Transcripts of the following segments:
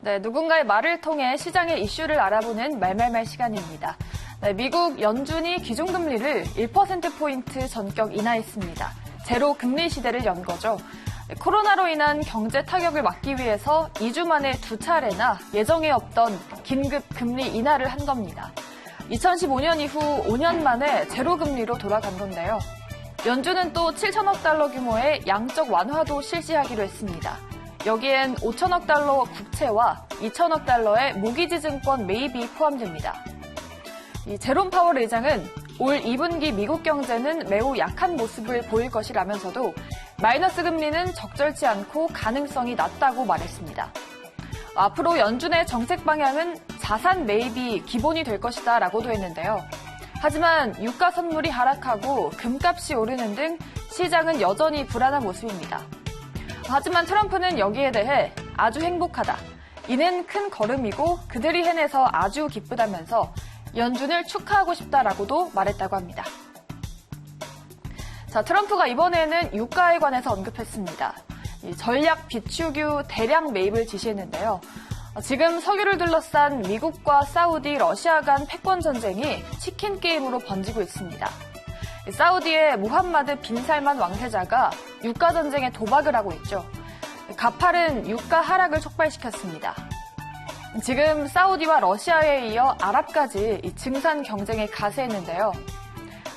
네, 누군가의 말을 통해 시장의 이슈를 알아보는 말말말 시간입니다. 네, 미국 연준이 기준금리를 1%포인트 전격 인하했습니다. 제로 금리 시대를 연 거죠. 코로나로 인한 경제 타격을 막기 위해서 2주 만에 2차례나 예정에 없던 긴급 금리 인하를 한 겁니다. 2015년 이후 5년 만에 제로 금리로 돌아간 건데요. 연준은 또 7천억 달러 규모의 양적 완화도 실시하기로 했습니다. 여기엔 5천억 달러 국채와 2천억 달러의 모기지증권 매입이 포함됩니다. 제롬 파월 의장은 올 2분기 미국 경제는 매우 약한 모습을 보일 것이라면서도 마이너스 금리는 적절치 않고 가능성이 낮다고 말했습니다. 앞으로 연준의 정책 방향은 자산 매입이 기본이 될 것이다 라고도 했는데요. 하지만 유가 선물이 하락하고 금값이 오르는 등 시장은 여전히 불안한 모습입니다. 하지만 트럼프는 여기에 대해 아주 행복하다. 이는 큰 걸음이고 그들이 해내서 아주 기쁘다면서 연준을 축하하고 싶다라고도 말했다고 합니다. 자, 트럼프가 이번에는 유가에 관해서 언급했습니다. 전략 비축유 대량 매입을 지시했는데요. 지금 석유를 둘러싼 미국과 사우디, 러시아 간 패권 전쟁이 치킨 게임으로 번지고 있습니다. 사우디의 무함마드 빈 살만 왕세자가 유가 전쟁에 도박을 하고 있죠. 가팔은 유가 하락을 촉발시켰습니다. 지금 사우디와 러시아에 이어 아랍까지 증산 경쟁에 가세했는데요.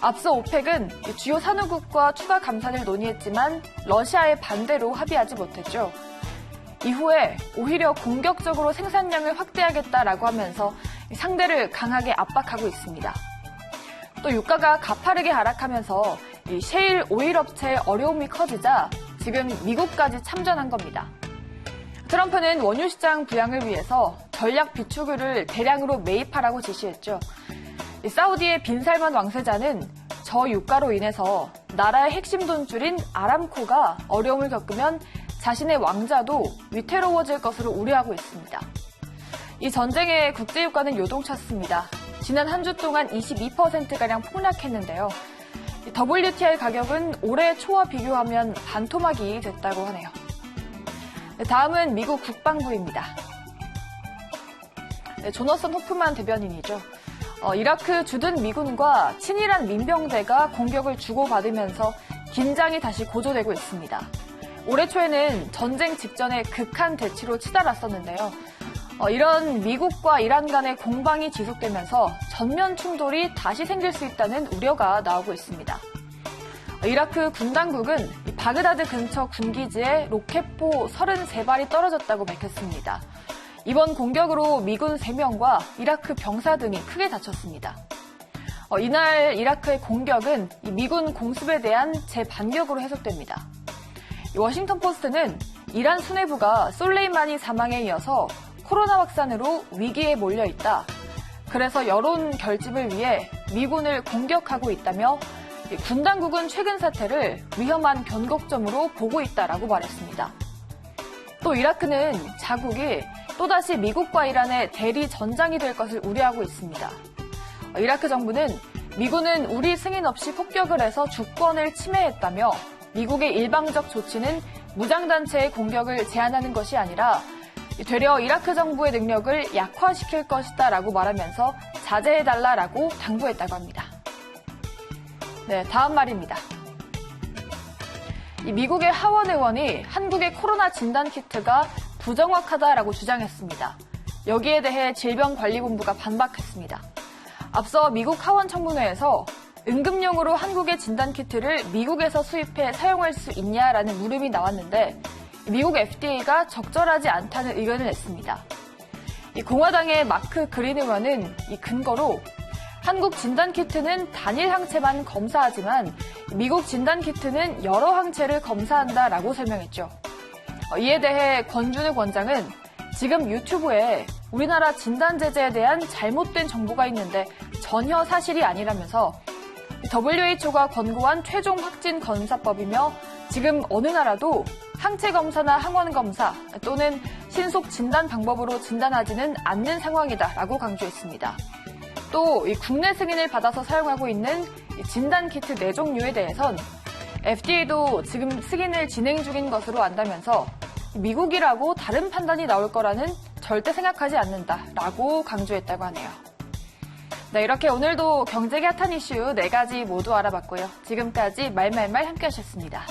앞서 오펙은 주요 산유국과 추가 감산을 논의했지만 러시아의 반대로 합의하지 못했죠. 이후에 오히려 공격적으로 생산량을 확대하겠다라고 하면서 상대를 강하게 압박하고 있습니다. 또 유가가 가파르게 하락하면서 셰일 오일 업체의 어려움이 커지자 지금 미국까지 참전한 겁니다. 트럼프는 원유 시장 부양을 위해서 전략 비축유를 대량으로 매입하라고 지시했죠. 사우디의 빈살만 왕세자는 저유가로 인해서 나라의 핵심 돈줄인 아람코가 어려움을 겪으면 자신의 왕자도 위태로워질 것으로 우려하고 있습니다. 이 전쟁에 국제유가는 요동쳤습니다. 지난 한 주 동안 22%가량 폭락했는데요. WTI 가격은 올해 초와 비교하면 반토막이 됐다고 하네요. 다음은 미국 국방부입니다. 조너선 호프만 대변인이죠. 이라크 주둔 미군과 친이란 민병대가 공격을 주고받으면서 긴장이 다시 고조되고 있습니다. 올해 초에는 전쟁 직전에 극한 대치로 치달았었는데요. 이런 미국과 이란 간의 공방이 지속되면서 전면 충돌이 다시 생길 수 있다는 우려가 나오고 있습니다. 이라크 군 당국은 바그다드 근처 군기지에 로켓포 33발이 떨어졌다고 밝혔습니다. 이번 공격으로 미군 3명과 이라크 병사 등이 크게 다쳤습니다. 이날 이라크의 공격은 미군 공습에 대한 재반격으로 해석됩니다. 워싱턴 포스트는 이란 수뇌부가 솔레이마니 사망에 이어서 코로나 확산으로 위기에 몰려 있다. 그래서 여론 결집을 위해 미군을 공격하고 있다며 군 당국은 최근 사태를 위험한 변곡점으로 보고 있다라고 말했습니다. 또 이라크는 자국이 또다시 미국과 이란의 대리 전장이 될 것을 우려하고 있습니다. 이라크 정부는 미군은 우리 승인 없이 폭격을 해서 주권을 침해했다며 미국의 일방적 조치는 무장단체의 공격을 제한하는 것이 아니라 되려 이라크 정부의 능력을 약화시킬 것이다 라고 말하면서 자제해달라라고 당부했다고 합니다. 네, 다음 말입니다. 미국의 하원 의원이 한국의 코로나 진단 키트가 부정확하다라고 주장했습니다. 여기에 대해 질병관리본부가 반박했습니다. 앞서 미국 하원 청문회에서 응급용으로 한국의 진단키트를 미국에서 수입해 사용할 수 있냐라는 물음이 나왔는데 미국 FDA가 적절하지 않다는 의견을 냈습니다. 공화당의 마크 그린 의원은 이 근거로 한국 진단키트는 단일 항체만 검사하지만 미국 진단키트는 여러 항체를 검사한다라고 설명했죠. 이에 대해 권준우 원장은 지금 유튜브에 우리나라 진단제제에 대한 잘못된 정보가 있는데 전혀 사실이 아니라면서 WHO가 권고한 최종 확진 검사법이며 지금 어느 나라도 항체 검사나 항원 검사 또는 신속 진단 방법으로 진단하지는 않는 상황이다라고 강조했습니다. 또 국내 승인을 받아서 사용하고 있는 진단 키트 4종류에 대해선 FDA도 지금 승인을 진행 중인 것으로 안다면서 미국이라고 다른 판단이 나올 거라는 절대 생각하지 않는다라고 강조했다고 하네요. 네, 이렇게 오늘도 경제계 핫한 이슈 4가지 모두 알아봤고요. 지금까지 말말말 함께 하셨습니다.